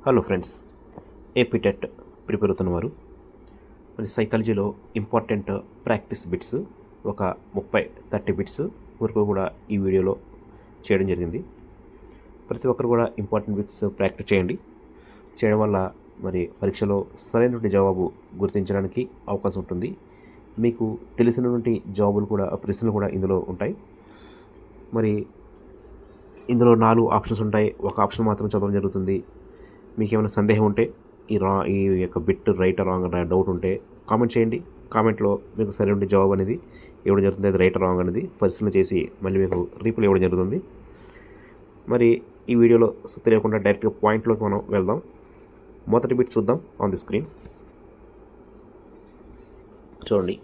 Hello friends, AP TET prepare అవుతున్నవారు మరి సైకాలజీలో ఇంపార్టెంట్ ప్రాక్టీస్ బిట్స్ ఒక 30-30 బిట్స్ వరకు కూడా ఈ వీడియోలో చేయడం జరిగింది. ప్రతి ఒక్కరు కూడా ఇంపార్టెంట్ బిట్స్ ప్రాక్టీస్ చేయండి. చేయడం వల్ల మరి పరీక్షలో సరైనటువంటి జవాబు గుర్తించడానికి అవకాశం ఉంటుంది. మీకు తెలిసినటువంటి జవాబులు కూడా ప్రశ్నలు కూడా ఇందులో ఉంటాయి. మరి ఇందులో 4 ఆప్షన్స్ ఉంటాయి. ఒక ఆప్షన్ మాత్రం చదవడం జరుగుతుంది. మీకు ఏమైనా సందేహం ఉంటే ఈ యొక్క బిట్ రైట్ రాంగ్ అనే డౌట్ ఉంటే కామెంట్ చేయండి. కామెంట్లో మీకు సరైన జవాబు అనేది ఇవ్వడం జరుగుతుంది. అది రైట్ రాంగ్ అనేది పరిశీలన చేసి మళ్ళీ మీకు రీప్లై ఇవ్వడం జరుగుతుంది. మరి ఈ వీడియోలో సుత్తి లేకుండా డైరెక్ట్గా పాయింట్లోకి మనం వెళ్దాం. మొదటి బిట్ చూద్దాం ఆన్ ది స్క్రీన్. చూడండి,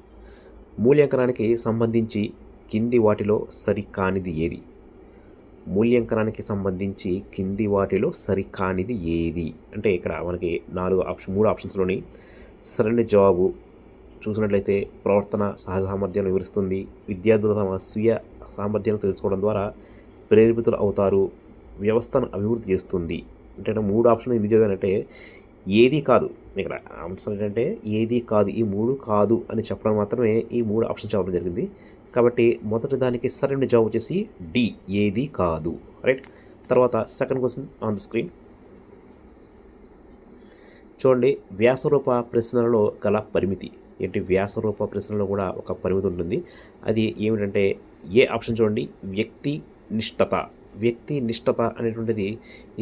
మూల్యాంకనానికి సంబంధించి కింది వాటిలో సరికానిది ఏది? మూల్యాంకనానికి సంబంధించి కింది వాటిలో సరికానిది ఏది అంటే ఇక్కడ మనకి 3 ఆప్షన్స్లోని సరైన జవాబు చూసినట్లయితే ప్రవర్తన సహజ సామర్థ్యాలను వివరిస్తుంది. విద్యార్థులు తమ స్వీయ సామర్థ్యాలను తెలుసుకోవడం ద్వారా ప్రేరేపితులు అవుతారు. వ్యవస్థను అభివృద్ధి చేస్తుంది. అంటే 3 ఆప్షన్లు ఎందుకు చదివానంటే ఏది కాదు. ఇక్కడ అంశం ఏంటంటే ఏది కాదు, ఈ 3 కాదు అని చెప్పడం మాత్రమే ఈ 3 ఆప్షన్ చెప్పడం జరిగింది. కాబట్టి మొదటి దానికి సరైన జవాబు వచ్చేసి డి, ఏది కాదు. రైట్. తర్వాత second question on the screen. చూడండి, వ్యాసరూప ప్రశ్నలలో గల పరిమితి ఏంటి? వ్యాసరూప ప్రశ్నలో కూడా ఒక పరిమితి ఉంటుంది. అది ఏమిటంటే ఏ ఆప్షన్ చూడండి, వ్యక్తి నిష్ఠత. వ్యక్తి నిష్ఠత అనేటువంటిది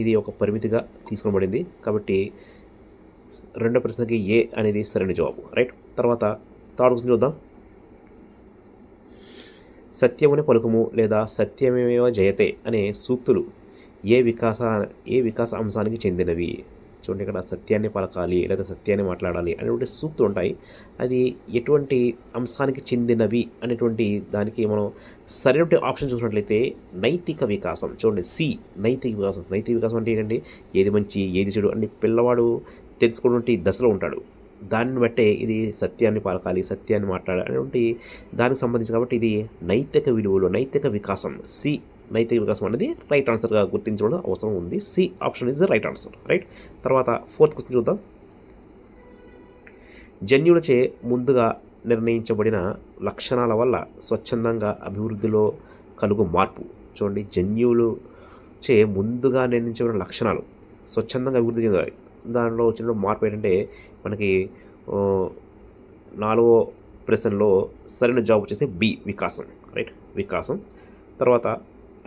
ఇది ఒక పరిమితిగా తీసుకోబడింది. కాబట్టి రెండో ప్రశ్నకి ఏ అనేది సరైన జవాబు. రైట్. తర్వాత థర్డ్ క్వశ్చన్ చూద్దాం. సత్యముని పలుకుము లేదా సత్యమేవ జయతే అనే సూక్తులు ఏ వికాస అంశానికి చెందినవి? చూడండి, ఇక్కడ సత్యాన్ని పలకాలి లేదా సత్యాన్ని మాట్లాడాలి అనేటువంటి సూక్తులు ఉంటాయి. అది ఎటువంటి అంశానికి చెందినవి అనేటువంటి దానికి మనం సరైన ఆప్షన్ చూసినట్లయితే నైతిక వికాసం. చూడండి, సి, నైతిక వికాసం. నైతిక వికాసం అంటే ఏంటంటే ఏది మంచి ఏది చెడు అని పిల్లవాడు తెలుసుకున్నటువంటి దశలో ఉంటాడు. దాన్ని బట్టే ఇది సత్యాన్ని పలకాలి, సత్యాన్ని మాట్లాడాలి అనేటువంటి దానికి సంబంధించి. కాబట్టి ఇది నైతిక విలువలు, నైతిక వికాసం. సి, నైతిక వికాసం అనేది రైట్ ఆన్సర్గా గుర్తించడం అవసరం ఉంది. C option is the right answer. Right. తర్వాత ఫోర్త్ క్వశ్చన్ చూద్దాం. జన్యులచే ముందుగా నిర్ణయించబడిన లక్షణాల వల్ల స్వచ్ఛందంగా అభివృద్ధిలో కలుగు మార్పు. చూడండి, జన్యువులు చే ముందుగా నిర్ణయించబడిన లక్షణాలు స్వచ్ఛందంగా అభివృద్ధి చెందాలి. దానిలో వచ్చిన మార్పు ఏంటంటే మనకి 4వ ప్రశ్నలో సరైన జవాబు వచ్చేసి బి, వికాసం. రైట్, వికాసం. తర్వాత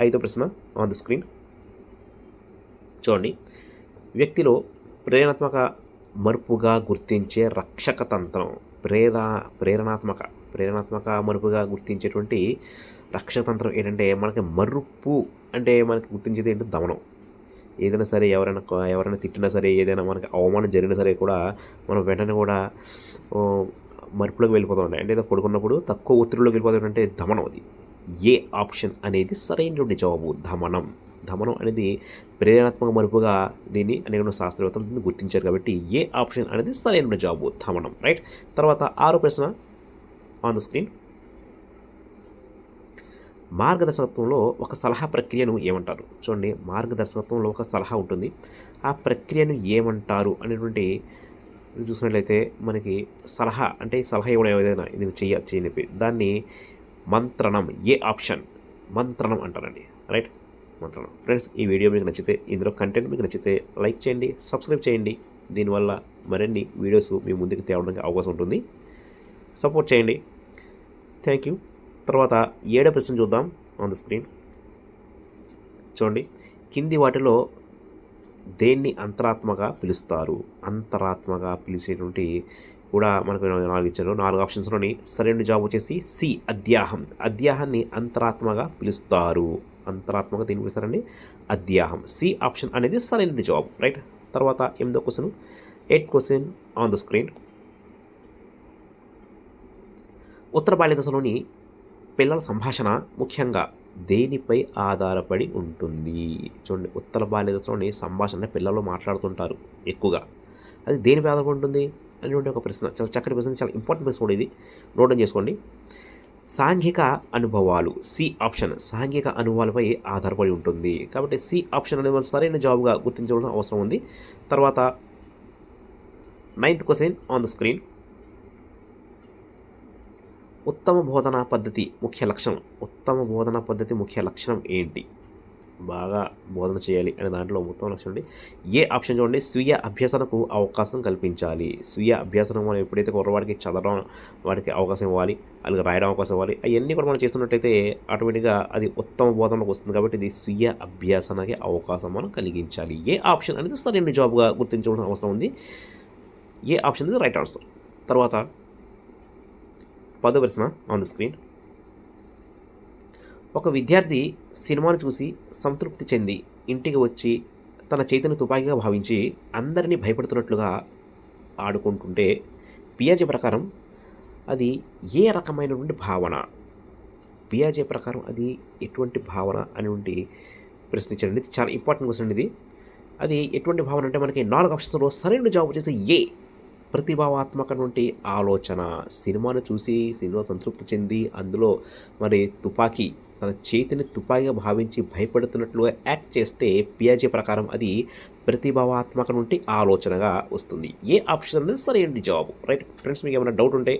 5వ ప్రశ్న ఆన్ ది స్క్రీన్. చూడండి, వ్యక్తిలో ప్రేరణాత్మక మరుపుగా గుర్తించే రక్షక తంత్రం. ప్రేరణాత్మక మరుపుగా గుర్తించేటువంటి రక్షక తంత్రం ఏంటంటే మనకి మరుపు అంటే మనకి గుర్తించేది ఏంటంటే దమనం. ఏదైనా సరే ఎవరైనా తిట్టినా సరే, ఏదైనా మనకి అవమానం జరిగినా సరే కూడా మనం వెంటనే కూడా మరుపులోకి వెళ్ళిపోతూ ఉంటాయి. అంటే ఏదో పడుకున్నప్పుడు తక్కువ ఒత్తిడిలోకి వెళ్ళిపోతాం అంటే దమనం. అది ఏ ఆప్షన్ అనేది సరైనటువంటి జవాబు, దమనం. దమనం అనేది ప్రేరణాత్మక మరుపుగా దీన్ని అనేక శాస్త్రవేత్తలు గుర్తించారు. కాబట్టి ఏ ఆప్షన్ అనేది సరైన జవాబు, దమనం. రైట్. తర్వాత 6వ ప్రశ్న ఆన్ ద స్క్రీన్. మార్గదర్శకత్వంలో ఒక సలహా ప్రక్రియను ఏమంటారు? చూడండి, మార్గదర్శకత్వంలో ఒక సలహా ఉంటుంది. ఆ ప్రక్రియను ఏమంటారు అనేటువంటి చూసినట్లయితే మనకి సలహా అంటే సలహా ఇవ్వడం ఏదైనా ఇది చేయని దాన్ని మంత్రణం. ఏ ఆప్షన్ మంత్రణం అంటారండి. రైట్, మంత్రణం. ఫ్రెండ్స్, ఈ వీడియో మీకు నచ్చితే, ఇందులో కంటెంట్ మీకు నచ్చితే లైక్ చేయండి, సబ్స్క్రైబ్ చేయండి. దీనివల్ల మరిన్ని వీడియోస్ మీ ముందుకు తేవడానికి అవకాశం ఉంటుంది. సపోర్ట్ చేయండి. Thank you. తర్వాత 7వ ప్రశ్న చూద్దాం ఆన్ ద స్క్రీన్. చూడండి, కింది వాటిలో దేన్ని అంతరాత్మగా పిలుస్తారు? అంతరాత్మగా పిలిచేటువంటి కూడా మనకు 4 ఇచ్చారు. 4 ఆప్షన్స్లోని సరైన జవాబు వచ్చేసి సి, అధ్యాహం. అధ్యాహాన్ని అంతరాత్మగా పిలుస్తారు. అంతరాత్మగా దీన్ని పిలుస్తారండి, అధ్యాహం. సి ఆప్షన్ అనేది సరైన జవాబు. రైట్. తర్వాత 8వ question, 8th question on the screen. ఉత్తర బాల్య దశలోని పిల్లల సంభాషణ ముఖ్యంగా దేనిపై ఆధారపడి ఉంటుంది? చూడండి, ఉత్తర బాల్య దశలోని సంభాషణ పిల్లలు మాట్లాడుతుంటారు ఎక్కువగా. అది దేనిపై ఆధారపడి ఉంటుంది అనేటువంటి ఒక ప్రశ్న. చాలా చక్కటి ప్రశ్న, చాలా ఇంపార్టెంట్ ప్రశ్న కూడా ఇది. నోట్ డౌన్ చేసుకోండి. సాంఘిక అనుభవాలు. సి ఆప్షన్ సాంఘిక అనుభవాలపై ఆధారపడి ఉంటుంది. కాబట్టి సి ఆప్షన్ అనేది సరైన జవాబుగా గుర్తించవలసిన అవసరం ఉంది. తర్వాత 9th question on the screen. ఉత్తమ బోధనా పద్ధతి ముఖ్య లక్షణం. ఉత్తమ బోధనా పద్ధతి ముఖ్య లక్షణం ఏంటి? బాగా బోధన చేయాలి అనే దాంట్లో ఉత్తమ లక్షణం అండి. ఏ ఆప్షన్ చూడండి, స్వీయ అభ్యసనకు అవకాశం కల్పించాలి. స్వీయ అభ్యసనం మనం ఎప్పుడైతే కుర్రవాడికి చదవడం వాడికి అవకాశం ఇవ్వాలి, అలాగే రాయడం అవకాశం ఇవ్వాలి, అవన్నీ కూడా మనం చేస్తున్నట్టయితే ఆటోమేటిక్గా అది ఉత్తమ బోధనకు వస్తుంది. కాబట్టి ఇది స్వీయ అభ్యసనకి అవకాశం మనం కలిగించాలి. ఏ ఆప్షన్ అనేది సరైన జాబ్గా గుర్తించవలసిన అవసరం ఉంది. ఏ ఆప్షన్ అనేది రైట్ ఆన్సర్. తర్వాత 10వ ప్రశ్న ఆన్ ద స్క్రీన్. ఒక విద్యార్థి సినిమాను చూసి సంతృప్తి చెంది ఇంటికి వచ్చి తన చేతిని తుపాకీగా భావించి అందరినీ భయపడుతున్నట్లుగా ఆడుకుంటుంటే పియాజే ప్రకారం అది ఏ రకమైనటువంటి భావన? పియాజే ప్రకారం అది ఎటువంటి భావన అనేటువంటి ప్రశ్నించండి. ఇది చాలా ఇంపార్టెంట్ క్వశ్చన్ ఇది. అది ఎటువంటి భావన అంటే మనకి 4 ఆప్షన్స్లో సరైన జవాబు వచ్చేసి ఏ, ప్రతిభావాత్మకటువంటి ఆలోచన. సినిమాను చూసి సినిమా సంతృప్తి చెంది అందులో మరి తుపాకీ తన చేతిని తుపాకీగా భావించి భయపడుతున్నట్లుగా యాక్ట్ చేస్తే పియాజే ప్రకారం అది ప్రతిభావాత్మక నుండి ఆలోచనగా వస్తుంది. ఏ ఆప్షన్ అనేది సరైన జవాబు. రైట్ ఫ్రెండ్స్, మీకు ఏమైనా డౌట్ ఉంటే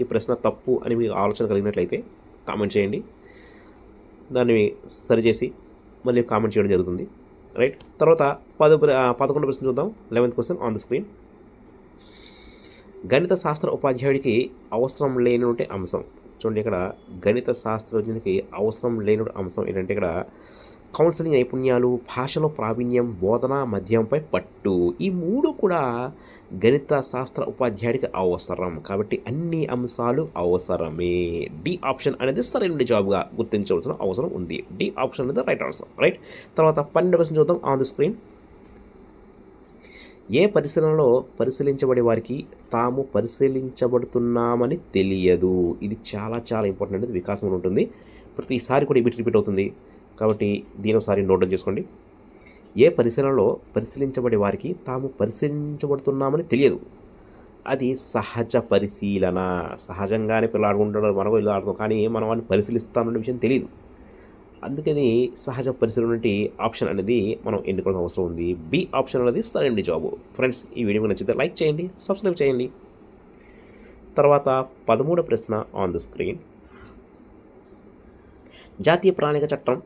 ఈ ప్రశ్న తప్పు అని మీకు ఆలోచన కలిగినట్లయితే కామెంట్ చేయండి. దాన్ని సరిచేసి మళ్ళీ కామెంట్ చేయడం జరుగుతుంది. రైట్, తర్వాత 11వ ప్రశ్న చూద్దాం. 11th question on the screen. గణిత శాస్త్ర ఉపాధ్యాయుడికి అవసరం లేనటువంటి అంశం. చూడండి, ఇక్కడ గణిత శాస్త్రజ్ఞునికి అవసరం లేని అంశం ఏంటంటే ఇక్కడ కౌన్సిలింగ్ నైపుణ్యాలు, భాషలో ప్రావీణ్యం, బోధన మధ్యంపై పట్టు. ఈ 3 కూడా గణిత శాస్త్ర ఉపాధ్యాయుడికి అవసరం. కాబట్టి అన్ని అంశాలు అవసరమే. డి ఆప్షన్ అనేది సరైన జవాబుగా గుర్తించవలసిన అవసరం ఉంది. డి ఆప్షన్ అనేది రైట్ ఆన్సర్. రైట్, తర్వాత 12వ ప్రశ్న చూద్దాం ఆన్ ది స్క్రీన్. ఏ పరిశీలనలో పరిశీలించబడే వారికి తాము పరిశీలించబడుతున్నామని తెలియదు. ఇది చాలా చాలా ఇంపార్టెంట్ అనేది వికాసంలో ఉంటుంది. ప్రతిసారి కూడా ఇవి రిపీట్ అవుతుంది. కాబట్టి దీని ఒకసారి నోట్ డౌన్ చేసుకోండి. ఏ పరిశీలనలో పరిశీలించబడే వారికి తాము పరిశీలించబడుతున్నామని తెలియదు. అది సహజ పరిశీలన. సహజంగానే పిల్లలు ఆడుకుంటారు, మనకు ఇలా ఆడుతాం, కానీ మనం వాడిని పరిశీలిస్తామనే విషయం తెలియదు. అందుకని సహజ పరిశీలన నుండి ఆప్షన్ అనేది మనం ఎన్నుకోవాల్సిన అవసరం ఉంది. బి ఆప్షన్ అనేది సరైన జాబు. ఫ్రెండ్స్, ఈ వీడియో నచ్చితే లైక్ చేయండి, సబ్స్క్రైబ్ చేయండి. తర్వాత 13వ ప్రశ్న ఆన్ ద స్క్రీన్. జాతీయ ప్రణాళిక చట్టం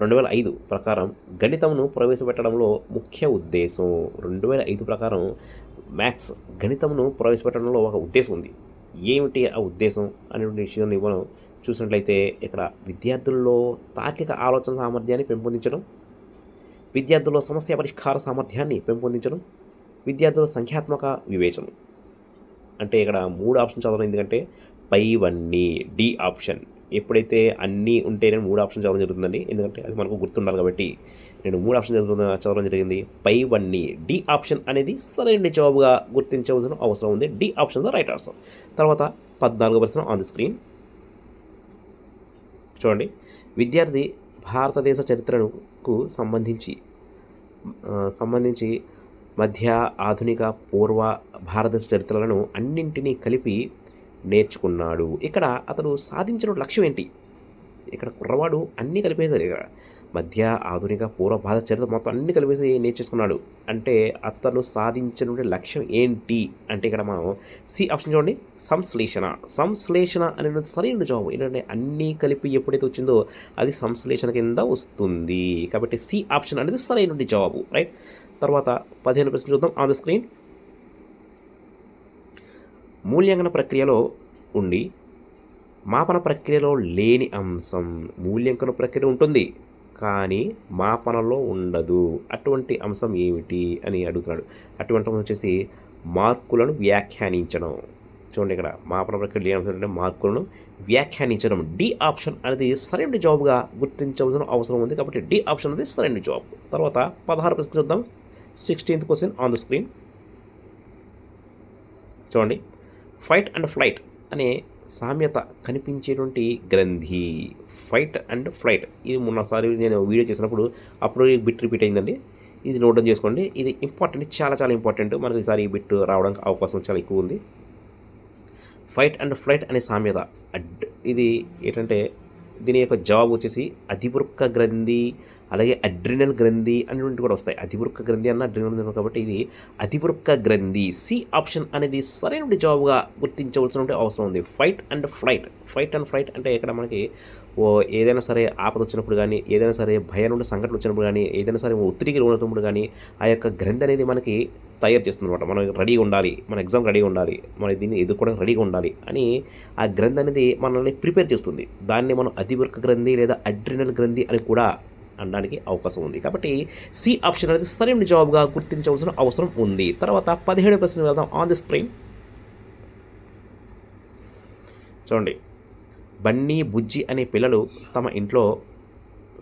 2005 ప్రకారం గణితంను ప్రవేశపెట్టడంలో ముఖ్య ఉద్దేశం. 2005 ప్రకారం మ్యాథ్స్ గణితంను ప్రవేశపెట్టడంలో ఒక ఉద్దేశం ఉంది. ఏమిటి ఆ ఉద్దేశం అనేటువంటి విషయాన్ని మనం చూసినట్లయితే ఇక్కడ విద్యార్థుల్లో తార్కిక ఆలోచన సామర్థ్యాన్ని పెంపొందించడం, విద్యార్థుల్లో సమస్య పరిష్కార సామర్థ్యాన్ని పెంపొందించడం, విద్యార్థుల సంఖ్యాత్మక వివేచన. అంటే ఇక్కడ 3 ఆప్షన్ చదవడం, ఎందుకంటే పైవన్నీ డి ఆప్షన్. ఎప్పుడైతే అన్నీ ఉంటేనే 3 ఆప్షన్ చదవడం జరుగుతుందండి, ఎందుకంటే అది మనకు గుర్తుండాలి. కాబట్టి నేను 3 ఆప్షన్ చదవడం జరిగింది. పైవన్నీ డి ఆప్షన్ అనేది సరైన జవాబుగా గుర్తించవలసిన అవసరం ఉంది. D option right answer. తర్వాత 14వ ప్రశ్న ఆన్ ది స్క్రీన్. చూడండి, విద్యార్థి భారతదేశ చరిత్రకు సంబంధించి మధ్య, ఆధునిక, పూర్వ భారతదేశ చరిత్రలను అన్నింటినీ కలిపి నేర్చుకున్నాడు. ఇక్కడ అతడు సాధించిన లక్ష్యం ఏంటి? ఇక్కడ కుర్రవాడు అన్నీ కలిపేశాడు. ఇక్కడ మధ్య, ఆధునిక, పూర్వ భారత చరిత్ర మొత్తం అన్ని కలిపేసి నేర్చేసుకున్నాడు. అంటే అతను సాధించిన లక్ష్యం ఏంటి అంటే ఇక్కడ మనం సి ఆప్షన్ చూడండి, సంశ్లేషణ. సంశ్లేషణ అనేది సరైన జవాబు. ఏంటంటే అన్నీ కలిపి ఎప్పుడైతే వచ్చిందో అది సంశ్లేషణ కింద వస్తుంది. కాబట్టి సి ఆప్షన్ అనేది సరైన జవాబు. రైట్, తర్వాత 15వ ప్రశ్న చూద్దాం ఆన్ ద స్క్రీన్. మూల్యాంకన ప్రక్రియలో ఉండి మాపన ప్రక్రియలో లేని అంశం. మూల్యాంకన ప్రక్రియ ఉంటుంది కానీ మాపనలో ఉండదు. అటువంటి అంశం ఏమిటి అని అడుగుతున్నాడు. అటువంటి అంశం వచ్చేసి మార్కులను వ్యాఖ్యానించడం. చూడండి, ఇక్కడ మాపన ప్రక్రియ లేని అంశం అంటే మార్కులను వ్యాఖ్యానించడం. డి ఆప్షన్ అనేది సరైన జవాబుగా గుర్తించవలసిన అవసరం ఉంది. కాబట్టి డి ఆప్షన్ అనేది సరైన జవాబు. తర్వాత 16వ ప్రశ్న చూద్దాం. 16th question on the screen. చూడండి, ఫైట్ అండ్ ఫ్లైట్ అనే సామ్యత కనిపించేటువంటి గ్రంథి. ఫైట్ అండ్ ఫ్లైట్, ఇది మొన్నసారి నేను వీడియో చేసినప్పుడు అప్పుడు ఈ బిట్ రిపీట్ అయిందండి. ఇది నోట్ డౌన్ చేసుకోండి. ఇది ఇంపార్టెంట్, చాలా చాలా ఇంపార్టెంట్. మనకి ఈసారి ఈ బిట్ రావడానికి అవకాశం చాలా ఎక్కువ ఉంది. ఫైట్ అండ్ ఫ్లైట్ అనే సామెత ఇది ఏంటంటే దీని యొక్క జవాబు వచ్చేసి అధివృక్క గ్రంథి, అలాగే అడ్రినల్ గ్రంథి అనేటువంటి కూడా వస్తాయి. అధివృక్క గ్రంథి అన్న అడ్రినల్ గ్రంథి కాబట్టి ఇది అధివృక్క గ్రంథి. సి ఆప్షన్ అనేది సరైన జవాబుగా గుర్తించవలసిన అవసరం ఉంది. Fight and flight. Fight and flight అంటే ఇక్కడ మనకి ఏదైనా సరే ఆపద వచ్చినప్పుడు కానీ, ఏదైనా సరే భయం నుండి సంఘటన వచ్చినప్పుడు కానీ, ఏదైనా సరే ఒత్తిడికి లోనవుతున్నప్పుడు కానీ ఆ యొక్క గ్రంథి అనేది మనకి తయారు చేస్తుంది అనమాట. మనం రెడీగా ఉండాలి, మన ఎగ్జామ్ రెడీగా ఉండాలి, మనం దీన్ని ఎదుర్కోవడానికి రెడీగా ఉండాలి అని ఆ గ్రంథి అనేది మనల్ని ప్రిపేర్ చేస్తుంది. దాన్ని మనం అధివృక్క గ్రంథి లేదా అడ్రినల్ గ్రంథి అని కూడా అనడానికి అవకాశం ఉంది. కాబట్టి సి ఆప్షన్ అనేది సరైన జవాబుగా గుర్తించవలసిన అవసరం ఉంది. తర్వాత 17వ ప్రశ్న వెళ్దాం. ఆన్ ది స్క్రీన్ చూడండి. బన్నీ, బుజ్జి అనే పిల్లలు తమ ఇంట్లో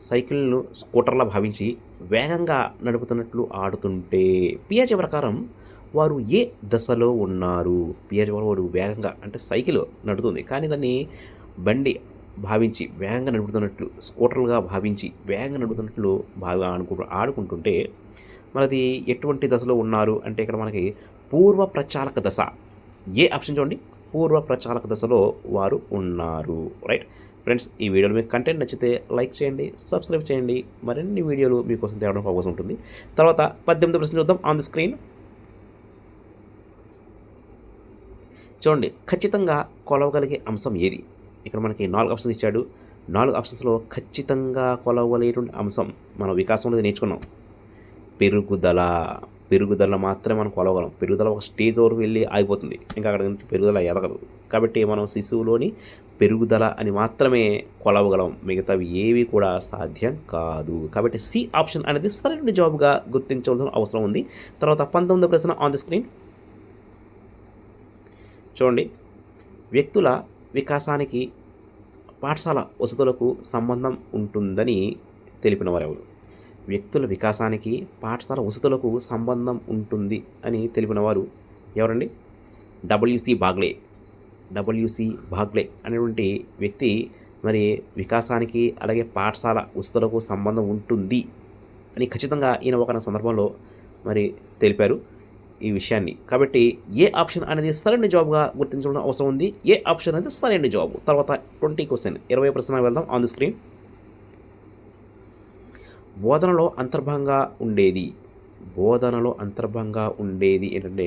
సైకిల్ను స్కూటర్లా భావించి వేగంగా నడుపుతున్నట్లు ఆడుతుంటే పియాజే ప్రకారం వారు ఏ దశలో ఉన్నారు? పియాజే వాడు వేగంగా అంటే సైకిల్ నడుతుంది, కానీ దాన్ని బండి భావించి వేగంగా నడుపుతున్నట్లు, స్కూటర్లుగా భావించి వేగంగా నడుపుతున్నట్లు బాగా ఆడుకుంటుంటే మనది ఎటువంటి దశలో ఉన్నారు అంటే ఇక్కడ మనకి పూర్వ ప్రచాలక దశ. ఏ ఆప్షన్ చూడండి, పూర్వ ప్రచాలక దశలో వారు ఉన్నారు. రైట్ ఫ్రెండ్స్, ఈ వీడియోలో మీకు కంటెంట్ నచ్చితే లైక్ చేయండి, సబ్స్క్రైబ్ చేయండి. మరిన్ని వీడియోలు మీకోసం తేవడానికి అవకాశం ఉంటుంది. తర్వాత 18వ ప్రశ్న చూద్దాం. ఆన్ ది స్క్రీన్ చూడండి. ఖచ్చితంగా కొలవగలిగే అంశం ఏది? ఇక్కడ మనకి 4 ఆప్షన్స్ ఇచ్చాడు. 4 ఆప్షన్స్లో ఖచ్చితంగా కొలవలేటువంటి అంశం మన వికాసం అనేది నేర్చుకున్నాం. పెరుగుదల. పెరుగుదల మాత్రమే మనం కొలవగలం. పెరుగుదల ఒక స్టేజ్ వరకు వెళ్ళి ఆగిపోతుంది, ఇంకా అక్కడ నుంచి పెరుగుదల ఎదగదు. కాబట్టి మనం శిశువులోని పెరుగుదల అని మాత్రమే కొలవగలం, మిగతావి ఏవి కూడా సాధ్యం కాదు. కాబట్టి సి ఆప్షన్ అనేది సరైన జవాబుగా గుర్తించవలసిన అవసరం ఉంది. తర్వాత 19వ ప్రశ్న ఆన్ ది స్క్రీన్ చూడండి. వ్యక్తుల వికాసానికి పాఠశాల వసతులకు సంబంధం ఉంటుందని తెలిపిన వారెవరు? వ్యక్తుల వికాసానికి పాఠశాల వసతులకు సంబంధం ఉంటుంది అని తెలిపిన వారు ఎవరండి? WC Bagley. డబ్ల్యూసి బాగ్లే అనేటువంటి వ్యక్తి మరి వికాసానికి అలాగే పాఠశాల వసతులకు సంబంధం ఉంటుంది అని ఖచ్చితంగా ఈయన ఒక సందర్భంలో మరి తెలిపారు ఈ విషయాన్ని. కాబట్టి ఏ ఆప్షన్ అనేది సరైన జవాబుగా గుర్తించడం అవసరం ఉంది. ఏ ఆప్షన్ అనేది సరైన జవాబు. తర్వాత 20 క్వశ్చన్ 20 ప్రశ్న వెళ్దాం. ఆన్ ది స్క్రీన్ బోధనలో అంతర్భాగంగా ఉండేది. బోధనలో అంతర్భాగంగా ఉండేది ఏంటంటే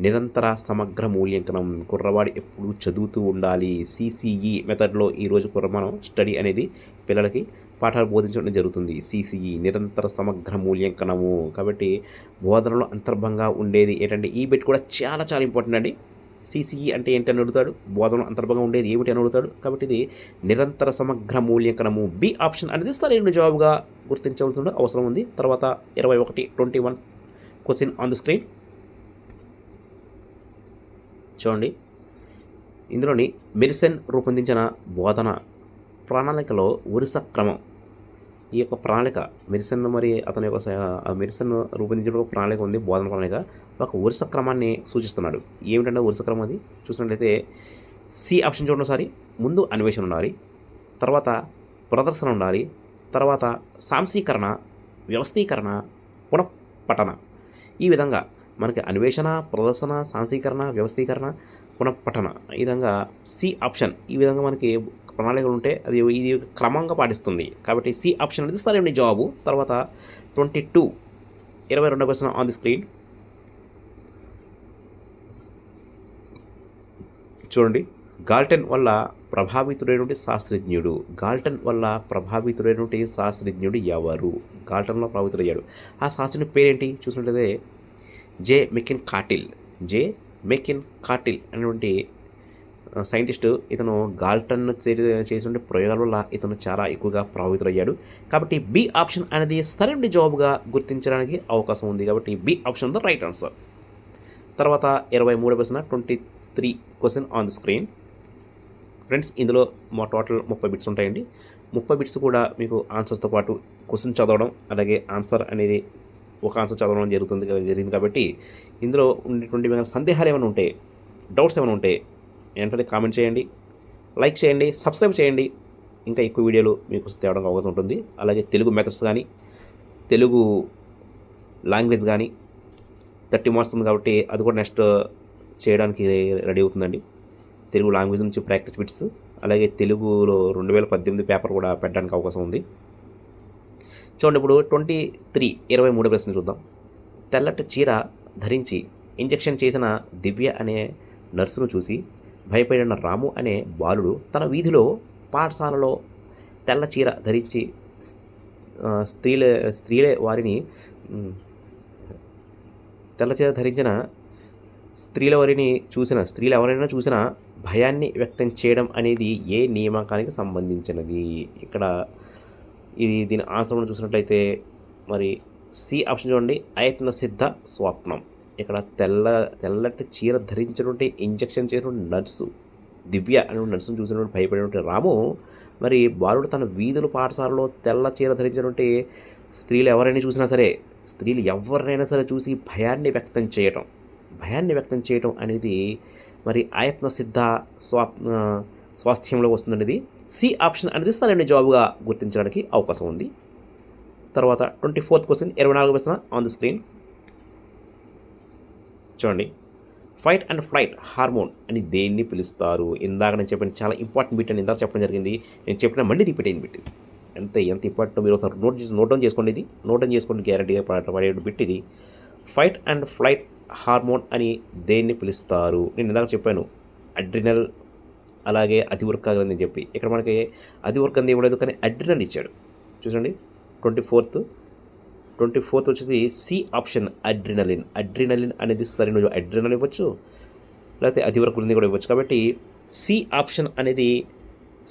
నిరంతర సమగ్ర మూల్యాంకనం. కుర్రవాడు ఎప్పుడు చదువుతూ ఉండాలి. సిసిఈ మెథడ్లో ఈరోజు మనం స్టడీ అనేది పిల్లలకి పాఠాలు బోధించడం జరుగుతుంది. సిసిఈ నిరంతర సమగ్ర మూల్యాంకనము. కాబట్టి బోధనలో అంతర్భాగంగా ఉండేది ఏంటంటే ఈ బిట్ కూడా చాలా చాలా ఇంపార్టెంట్ అండి. సిసిఈ అంటే ఏంటి అని అడుగుతాడు, బోధనలో అంతర్భాగంగా ఉండేది ఏమిటి అని అడుగుతాడు. కాబట్టి ఇది నిరంతర సమగ్ర మూల్యాంకనము. బి ఆప్షన్ అనేది సరైన జవాబుగా గుర్తించవలసిన అవసరం ఉంది. తర్వాత 21 క్వశ్చన్ ఆన్ ది స్క్రీన్ చూడండి. ఇందులోని మెరిసన్ రూపొందించిన బోధన ప్రణాళికలో వరుస క్రమం. ఈ యొక్క ప్రణాళిక మెరిసన్ మరి అతని యొక్క మెరిసన్ రూపొందించిన ఒక ప్రణాళిక ఉంది, బోధన ప్రణాళిక. ఒక వరుస క్రమాన్ని సూచిస్తున్నాడు. ఏమిటంటే వరుస క్రమం అది చూసినట్లయితే సి ఆప్షన్ చూడండి ఒకసారి. ముందు అన్వేషణ ఉండాలి, తర్వాత ప్రదర్శన ఉండాలి, తర్వాత సాంశీకరణ, వ్యవస్థీకరణ, పునఃపఠన. ఈ విధంగా మనకి అన్వేషణ, ప్రదర్శన, సాంశీకరణ, వ్యవస్థీకరణ, పునఃపఠన, ఈ విధంగా సి ఆప్షన్ ఈ విధంగా మనకి ప్రణాళికలు ఉంటే అది ఇది క్రమంగా పాటిస్తుంది. కాబట్టి సి ఆప్షన్ అనేది సరైన జవాబు. తర్వాత 22వ ప్రశ్న ఆన్ ది స్క్రీన్ చూడండి. గాల్టన్ వల్ల ప్రభావితుడైనటువంటి శాస్త్రజ్ఞుడు. గాల్టన్ వల్ల ప్రభావితుడైనటువంటి శాస్త్రజ్ఞుడు ఎవరు? గాల్టన్లో ప్రభావితుడయ్యాడు. ఆ శాస్త్రజ్ఞుడి పేరేంటి చూసినట్లయితే జే మెకిన్ కార్టిల్. జే మెకిన్ కార్టిల్ అనేటువంటి సైంటిస్టు. ఇతను గాల్టన్ చేసిన ప్రయోగాల వల్ల ఇతను చాలా ఎక్కువగా ప్రభావితుడయ్యాడు. కాబట్టి బి ఆప్షన్ అనేది సరైన జవాబుగా గుర్తించడానికి అవకాశం ఉంది. కాబట్టి B option the right answer. తర్వాత 23వ ప్రశ్న 23 question on the screen friends. ఇందులో మా టోటల్ 30 బిట్స్ ఉంటాయండి. 30 బిట్స్ కూడా మీకు ఆన్సర్స్తో పాటు క్వశ్చన్ చదవడం అలాగే ఆన్సర్ అనేది ఒక ఆన్సర్ చదవడం జరిగింది. కాబట్టి ఇందులో ఉండేటువంటి ఏమైనా సందేహాలు ఏమైనా ఉంటే, డౌట్స్ ఏమైనా ఉంటే వెంటనే కామెంట్ చేయండి, లైక్ చేయండి, సబ్స్క్రైబ్ చేయండి. ఇంకా ఎక్కువ వీడియోలు మీకు తేవడానికి అవకాశం ఉంటుంది. అలాగే తెలుగు మెథడ్స్ కానీ, తెలుగు లాంగ్వేజ్ కానీ 30 మార్క్స్ ఉంది కాబట్టి అది కూడా నెక్స్ట్ చేయడానికి రెడీ అవుతుందండి. తెలుగు లాంగ్వేజ్ నుంచి ప్రాక్టీస్ బిట్స్, అలాగే తెలుగులో 2018 పేపర్ కూడా పెట్టడానికి అవకాశం ఉంది. చూడండి, ఇప్పుడు 23 ప్రశ్న చూద్దాం. తెల్లటి చీర ధరించి ఇంజెక్షన్ చేసిన దివ్య అనే నర్సును చూసి భయపడిన రాము అనే బాలుడు తన వీధిలో పాఠశాలలో తెల్ల చీర ధరించి స్త్రీలే వారిని తెల్ల చీర ధరించిన స్త్రీలు ఎవరైనా చూసినా భయాన్ని వ్యక్తం చేయడం అనేది ఏ నియామకానికి సంబంధించినది? ఇక్కడ దీని ఆన్సర్ను చూసినట్లయితే మరి సి ఆప్షన్ చూడండి, అయత్న సిద్ధ స్వప్నం. ఇక్కడ తెల్లటి చీర ధరించినటువంటి ఇంజెక్షన్ చేసినటువంటి నర్సు దివ్య అనే నర్సును చూసినటువంటి భయపడినటువంటి రాము మరి బాలుడు తన వీధుల పాఠశాలలో తెల్ల చీర ధరించినటువంటి స్త్రీలు ఎవరైనా చూసి భయాన్ని వ్యక్తం చేయటం అనేది మరి ఆయత్న సిద్ధ స్వాస్థ్యంలో వస్తుందనేది సి ఆప్షన్ అనేది సరైన జవాబుగా గుర్తించడానికి అవకాశం ఉంది. తర్వాత 24th క్వశ్చన్ 24 ప్రశ్న ఆన్ ది స్క్రీన్ చూడండి. ఫైట్ అండ్ ఫ్లైట్ హార్మోన్ అని దేన్ని పిలుస్తారు? ఇందాక నేను చెప్పిన చాలా ఇంపార్టెంట్ బిట్ అని ఇందాక చెప్పడం జరిగింది. నేను చెప్పిన మళ్ళీ రిపీట్ అయింది బిట్. ఎంత ఇంపార్టెంట్ మీరు ఒకసారి నోట్ డౌన్ చేసుకోండి గ్యారంటీగా పడే బిట్ ఇది. ఫైట్ అండ్ ఫ్లైట్ హార్మోన్ అని దేన్ని పిలుస్తారు? నేను ఇందాక చెప్పాను అడ్రినల్, అలాగే అతివృక్క గ్రంథి అని చెప్పి. ఇక్కడ మనకి అతివృక్క గ్రంథి ఇవ్వలేదు, కానీ అడ్రినల్ ఇచ్చాడు. చూడండి 24th వచ్చేసి సి ఆప్షన్ అడ్రినలిన్ అనేది సరైన అడ్రినల్ ఇవ్వచ్చు, లేకపోతే అతివృక్క గ్రంథి కూడా ఇవ్వచ్చు. కాబట్టి సి ఆప్షన్ అనేది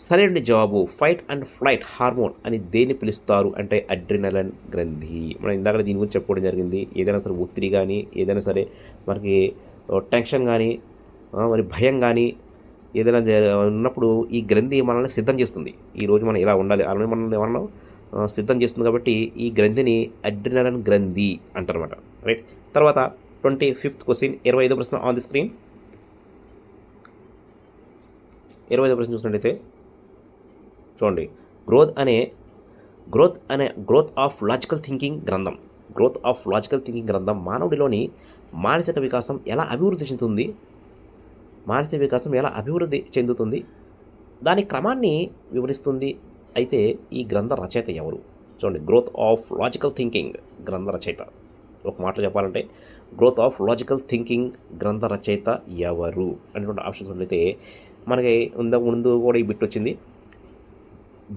సరైన జవాబు. ఫైట్ అండ్ ఫ్లైట్ హార్మోన్ అని దేన్ని పిలుస్తారు అంటే అడ్రినలిన్ గ్రంథి. మనం ఇందాక దీని గురించి చెప్పుకోవడం జరిగింది. ఏదైనా సరే ఒత్తిడి కానీ, ఏదైనా సరే మనకి టెన్షన్ కానీ, మరి భయం కానీ ఏదైనా ఉన్నప్పుడు ఈ గ్రంథి మనల్ని సిద్ధం చేస్తుంది. ఈరోజు మనం ఇలా ఉండాలి అలానే మనల్ని ఏమన్నా సిద్ధం చేస్తుంది. కాబట్టి ఈ గ్రంథిని అడ్రినలిన్ గ్రంథి అంటారన్నమాట. రైట్. తర్వాత 25th క్వశ్చన్ 25వ ప్రశ్న ఆన్ ది స్క్రీన్. 25వ ప్రశ్న చూసినట్లయితే చూడండి, గ్రోత్ ఆఫ్ లాజికల్ థింకింగ్ గ్రంథం మానవుడిలోని మానసిక వికాసం ఎలా అభివృద్ధి చెందుతుంది దాని క్రమాన్ని వివరిస్తుంది. అయితే ఈ గ్రంథ రచయిత ఎవరు? చూడండి, గ్రోత్ ఆఫ్ లాజికల్ థింకింగ్ గ్రంథ రచయిత, ఒక మాట చెప్పాలంటే గ్రోత్ ఆఫ్ లాజికల్ థింకింగ్ గ్రంథ రచయిత ఎవరు అనేటువంటి ఆప్షన్స్ అయితే మనకి ముందు కూడా ఈ బిట్ వచ్చింది,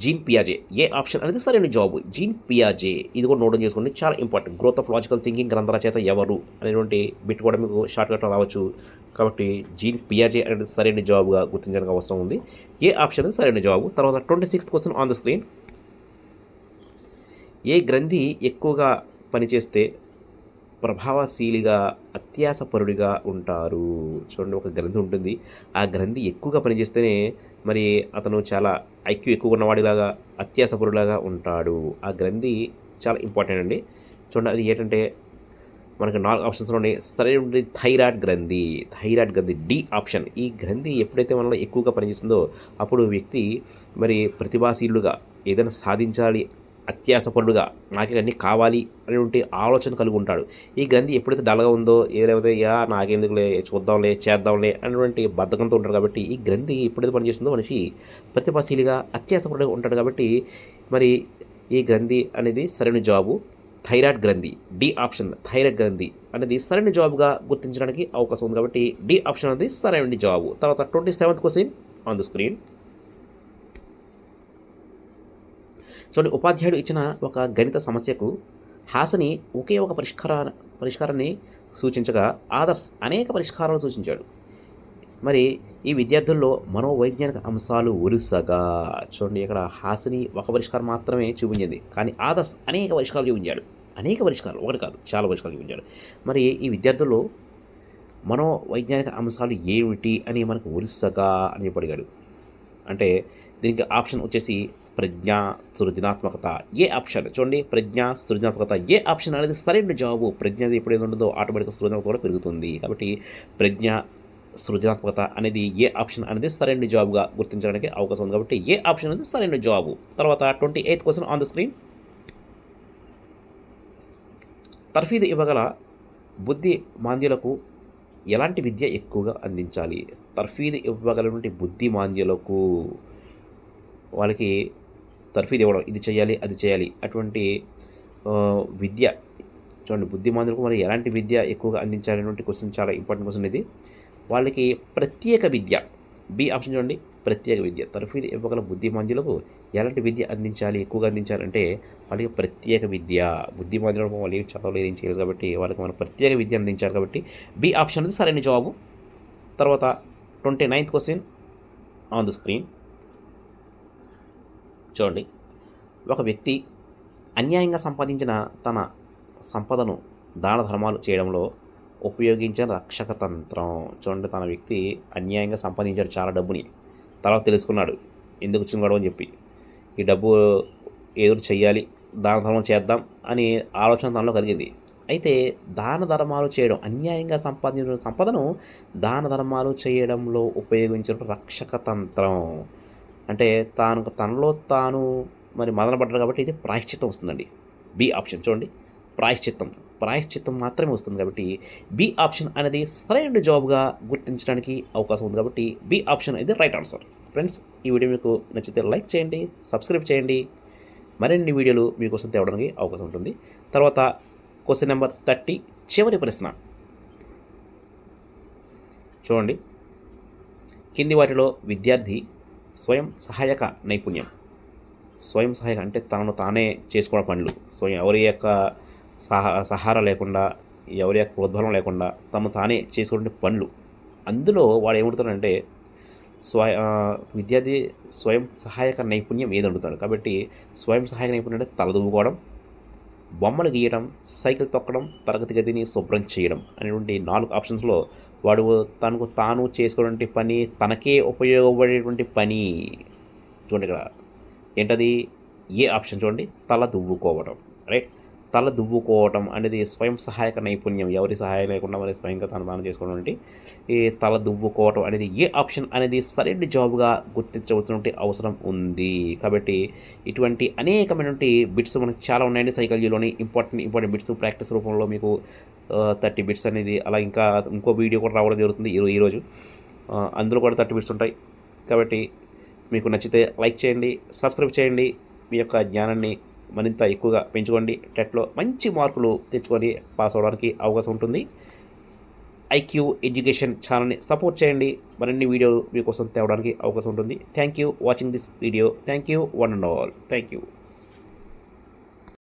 జీన్ పియాజే. ఏ ఆప్షన్ అనేది సరైన జాబ్, జీన్ పియాజే. ఇది కూడా నోట్ చేసుకోండి, చాలా important. Growth of logical thinking గ్రంథ రచయిత ఎవరు అనేటువంటి బిట్ కూడా మీకు షార్ట్కట్లో రావచ్చు. కాబట్టి జీన్ పియాజే అనేది సరైన జవాబుగా గుర్తించడానికి అవసరం ఉంది. ఏ ఆప్షన్ అనేది సరైన జవాబు. తర్వాత 26th question on the screen. ఏ గ్రంథి ఎక్కువగా పనిచేస్తే ప్రభావశీలిగా అత్యాసపరుడిగా ఉంటారు? చూడండి, ఒక గ్రంథి ఉంటుంది, ఆ గ్రంథి ఎక్కువగా పనిచేస్తేనే మరి అతను చాలా ఐక్యూ ఎక్కువ ఉన్నవాడిలాగా అత్యాసపరుడిలాగా ఉంటాడు. ఆ గ్రంథి చాలా ఇంపార్టెంట్ అండి. చూడండి, అది ఏంటంటే మనకి 4 ఆప్షన్స్ ఉన్నాయి. సరైన థైరాయిడ్ గ్రంథి డి ఆప్షన్. ఈ గ్రంథి ఎప్పుడైతే మనలో ఎక్కువగా పనిచేస్తుందో అప్పుడు వ్యక్తి మరి ప్రతిభాశీలుగా ఏదైనా సాధించాలి, అత్యాసపరుడుగా నాకే అన్నీ కావాలి అనేటువంటి ఆలోచన కలిగి ఉంటాడు. ఈ గ్రంథి ఎప్పుడైతే డల్గా ఉందో, ఏదైతే నాకెందుకులే చేద్దాంలే అనేటువంటి బద్ధకంతో ఉంటాడు. కాబట్టి ఈ గ్రంథి ఎప్పుడైతే పనిచేస్తుందో మనిషి ప్రతిభాశీలిగా అత్యాసపరుడుగా ఉంటాడు. కాబట్టి మరి ఈ గ్రంథి అనేది సరైన జవాబు థైరాయిడ్ గ్రంథి. డి ఆప్షన్ థైరాయిడ్ గ్రంథి అనేది సరైన జవాబుగా గుర్తించడానికి అవకాశం ఉంది. కాబట్టి డి ఆప్షన్ అనేది సరైన జవాబు. తర్వాత 27th question on the screen. చూడండి, ఉపాధ్యాయుడు ఇచ్చిన ఒక గణిత సమస్యకు హాసని ఒకే ఒక పరిష్కారాన్ని సూచించగా ఆదర్శ్ అనేక పరిష్కారాలు సూచించాడు. మరి ఈ విద్యార్థుల్లో మనోవైజ్ఞానిక అంశాలు వరుసగా చూడండి, ఇక్కడ హాసిని ఒక పరిష్కారం మాత్రమే చూపించింది, కానీ ఆదర్శ్ అనేక పరిష్కారాలు చూపించాడు. ఒకటి కాదు, చాలా పరిష్కారాలు చూపించాడు. మరి ఈ విద్యార్థుల్లో మనోవైజ్ఞానిక అంశాలు ఏమిటి అని మనకు వరుసగా అని చెప్పి అడిగాడు. అంటే దీనికి ఆప్షన్ వచ్చేసి ప్రజ్ఞ, సృజనాత్మకత. ఏ ఆప్షన్ చూడండి, ప్రజ్ఞ, సృజనాత్మకత. ఏ ఆప్షన్ అనేది సరైన జవాబు. ప్రజ్ఞ ఎప్పుడైతే ఉంటుందో ఆటోమేటిక్గా సృజనాత్మకత కూడా పెరుగుతుంది. కాబట్టి ప్రజ్ఞ, సృజనాత్మకత అనేది ఏ ఆప్షన్ అనేది సరైన జవాబుగా గుర్తించడానికి అవకాశం ఉంది. కాబట్టి ఏ ఆప్షన్ అనేది సరైన జవాబు. తర్వాత 28th question on the screen. తర్ఫీదు ఇవ్వగల బుద్ధి మాంద్యులకు ఎలాంటి విద్య ఎక్కువగా అందించాలి? తర్ఫీదు ఇవ్వగలటువంటి బుద్ధిమాంద్యులకు వాళ్ళకి తర్ఫీదు ఇవ్వడం, ఇది చేయాలి, అది చేయాలి అటువంటి విద్య చూడండి. బుద్ధిమాంద్యులకు మరి ఎలాంటి విద్య ఎక్కువగా అందించాలనేటువంటి క్వశ్చన్, చాలా ఇంపార్టెంట్ క్వశ్చన్ ఇది. వాళ్ళకి ప్రత్యేక విద్య, బి ఆప్షన్ చూడండి, ప్రత్యేక విద్య. తర్ఫీదు ఇవ్వగల బుద్ధిమాంద్యులకు ఎలాంటి విద్య అందించాలి, ఎక్కువగా అందించాలంటే వాళ్ళకి ప్రత్యేక విద్య. బుద్ధిమాంద్యులకు వాళ్ళు ఏం చదవలేదు, ఏం చేయలేదు కాబట్టి వాళ్ళకి మనం ప్రత్యేక విద్య అందించాలి కాబట్టి బి ఆప్షన్ అనేది సరైన జవాబు. తర్వాత 29th question on the screen చూడండి. ఒక వ్యక్తి అన్యాయంగా సంపాదించిన తన సంపదను దాన ధర్మాలు చేయడంలో ఉపయోగించిన రక్షక తంత్రం. చూడండి, తన వ్యక్తి అన్యాయంగా సంపాదించాడు చాలా డబ్బుని, తర్వాత తెలుసుకున్నాడు ఎందుకు వచ్చిన అని చెప్పి. ఈ డబ్బు ఏదో చెయ్యాలి, దాన ధర్మం చేద్దాం అని ఆలోచన తనలో కలిగింది. అయితే దాన ధర్మాలు చేయడం, అన్యాయంగా సంపాదించిన సంపదను దాన ధర్మాలు చేయడంలో ఉపయోగించిన రక్షక తంత్రం అంటే తనలో తాను మరి మదనపడ్డాడు కాబట్టి ఇది ప్రాయశ్చిత్తం వస్తుందండి. బి ఆప్షన్ చూడండి, ప్రాయశ్చిత్తం మాత్రమే వస్తుంది కాబట్టి బి ఆప్షన్ అనేది సరైన జవాబుగా గుర్తించడానికి అవకాశం ఉంది కాబట్టి బి ఆప్షన్ అనేది రైట్ ఆన్సర్. ఫ్రెండ్స్, ఈ వీడియో మీకు నచ్చితే లైక్ చేయండి, సబ్స్క్రైబ్ చేయండి. మరిన్ని వీడియోలు మీకోసం తేవడానికి అవకాశం ఉంటుంది. తర్వాత క్వశ్చన్ నెంబర్ 30 చివరి ప్రశ్న చూడండి. కింది వాటిలో విద్యార్థి స్వయం సహాయక నైపుణ్యం, స్వయం సహాయక అంటే తనను తానే చేసుకోవడం పనులు, ఎవరి యొక్క సహారా లేకుండా, ఎవరి యొక్క ప్రోద్బలం లేకుండా తను తానే చేసుకునే పనులు, అందులో వాడు ఏమడుతాడంటే విద్యార్థి స్వయం సహాయక నైపుణ్యం ఏది అడుగుతాడు కాబట్టి స్వయం సహాయక నైపుణ్యం అంటే తలదువ్వుకోవడం, బొమ్మలు గీయడం, సైకిల్ తొక్కడం, తరగతి గదిని శుభ్రం చేయడం అనేటువంటి 4 ఆప్షన్స్లో వాడు తనకు తాను చేసుకునే పని, తనకే ఉపయోగపడేటువంటి పని చూడండి. ఇక్కడ ఏంటది? ఏ ఆప్షన్ చూడండి, తల దువ్వుకోవడం. రైట్, తల దువ్వుకోవటం అనేది స్వయం సహాయక నైపుణ్యం, ఎవరి సహాయం లేకుండా మరి స్వయంగా తాను చేసుకోవడం. ఈ తల దువ్వుకోవటం అనేది ఏ ఆప్షన్ అనేది సరైన జవాబుగా గుర్తించవలసినటువంటి అవసరం ఉంది. కాబట్టి ఇటువంటి అనేకమైనటువంటి బిట్స్ మనకు చాలా ఉన్నాయండి సైకాలజీలోని. ఇంపార్టెంట్ బిట్స్ ప్రాక్టీస్ రూపంలో మీకు 30 బిట్స్ అనేది, అలా ఇంకా ఇంకో వీడియో కూడా రావడం జరుగుతుంది ఈరోజు. అందులో కూడా 30 బిట్స్ ఉంటాయి. కాబట్టి మీకు నచ్చితే లైక్ చేయండి, సబ్స్క్రైబ్ చేయండి. మీ యొక్క జ్ఞానాన్ని మరింత ఎక్కువగా పెంచుకోండి. టెట్లో మంచి మార్కులు తెచ్చుకొని పాస్ అవ్వడానికి అవకాశం ఉంటుంది. ఐక్యూ ఎడ్యుకేషన్ ఛానల్ని సపోర్ట్ చేయండి. మరిన్ని వీడియోలు మీకోసం తేవడానికి అవకాశం ఉంటుంది. Thank you watching this video. Thank you one and all. Thank you.